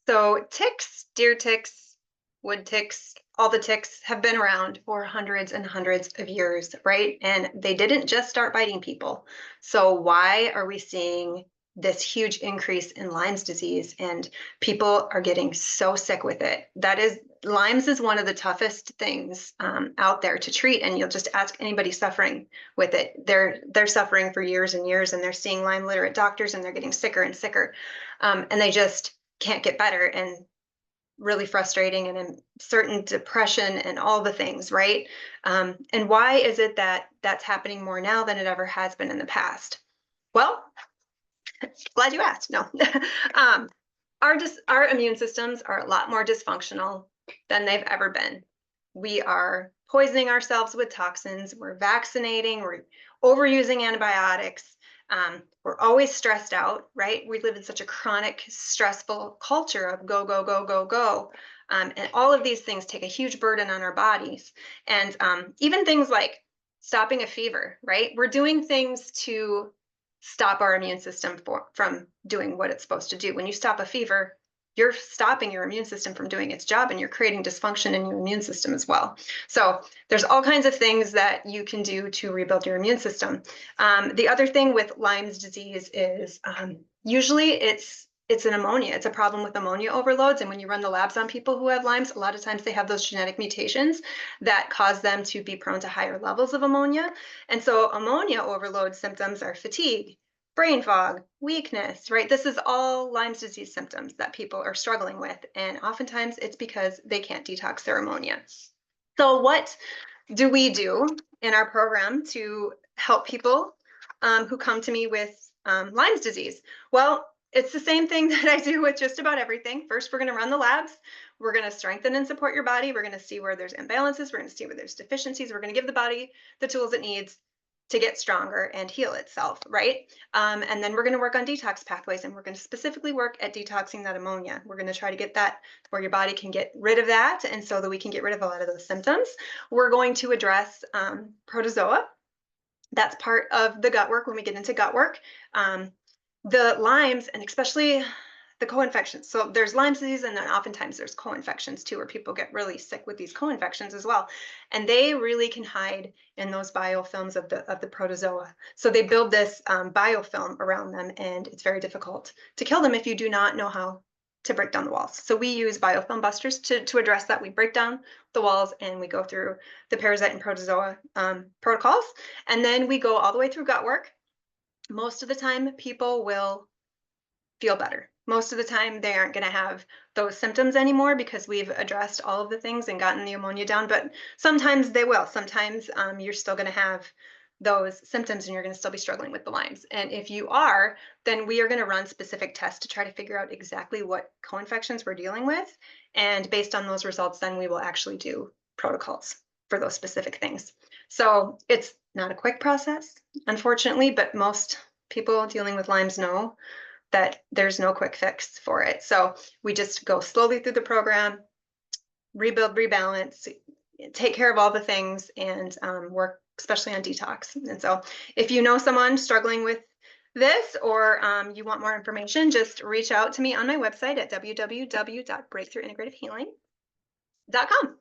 So ticks, deer ticks, wood ticks, all the ticks have been around for hundreds and hundreds of years, right? And they didn't just start biting people. So why are we seeing this huge increase in Lyme's disease and people are getting so sick with it? Lyme's is one of the toughest things out there to treat. And you'll just ask anybody suffering with it. They're suffering for years and years, and they're seeing Lyme literate doctors, and they're getting sicker and sicker, and they just can't get better, and really frustrating, and in certain depression and all the things, right? And why is it that that's happening more now than it ever has been in the past? Well, glad you asked. No. Our immune systems are a lot more dysfunctional than they've ever been. We are poisoning ourselves with toxins, we're vaccinating, we're overusing antibiotics, we're always stressed out, right? We live in such a chronic, stressful culture of go, go, go, go, go. And all of these things take a huge burden on our bodies. And even things like stopping a fever, right? We're doing things to stop our immune system from doing what it's supposed to do. When you stop a fever, you're stopping your immune system from doing its job, and you're creating dysfunction in your immune system as well. So there's all kinds of things that you can do to rebuild your immune system. The other thing with Lyme's disease is usually it's an ammonia. It's a problem with ammonia overloads. And when you run the labs on people who have Lyme's, a lot of times they have those genetic mutations that cause them to be prone to higher levels of ammonia. And so ammonia overload symptoms are fatigue, brain fog, weakness, right? This is all Lyme's disease symptoms that people are struggling with. And oftentimes it's because they can't detox their ammonia. So what do we do in our program to help people who come to me with Lyme's disease? Well, it's the same thing that I do with just about everything. First, we're going to run the labs. We're going to strengthen and support your body. We're going to see where there's imbalances. We're going to see where there's deficiencies. We're going to give the body the tools it needs to get stronger and heal itself, right? And then we're going to work on detox pathways, and we're going to specifically work at detoxing that ammonia. We're going to try to get that where your body can get rid of that, and so that we can get rid of a lot of those symptoms. We're going to address protozoa. That's part of the gut work when we get into gut work. The Lyme's, and especially the co-infections. So there's Lyme disease, and then oftentimes there's co-infections too, where people get really sick with these co-infections as well. And they really can hide in those biofilms of the protozoa. So they build this biofilm around them, and it's very difficult to kill them if you do not know how to break down the walls. So we use biofilm busters to address that. We break down the walls, and we go through the parasite and protozoa protocols. And then we go all the way through gut work. Most of the time, people will feel better. Most of the time, they aren't going to have those symptoms anymore because we've addressed all of the things and gotten the ammonia down. But sometimes they will. Sometimes you're still going to have those symptoms, and you're going to still be struggling with the Lyme's. And if you are, then we are going to run specific tests to try to figure out exactly what co-infections we're dealing with. And based on those results, then we will actually do protocols for those specific things. So it's not a quick process, unfortunately, but most people dealing with Lyme's know that there's no quick fix for it. So we just go slowly through the program, rebuild, rebalance, take care of all the things, and work especially on detox. And so if you know someone struggling with this, or you want more information, just reach out to me on my website at www.breakthroughintegrativehealing.com.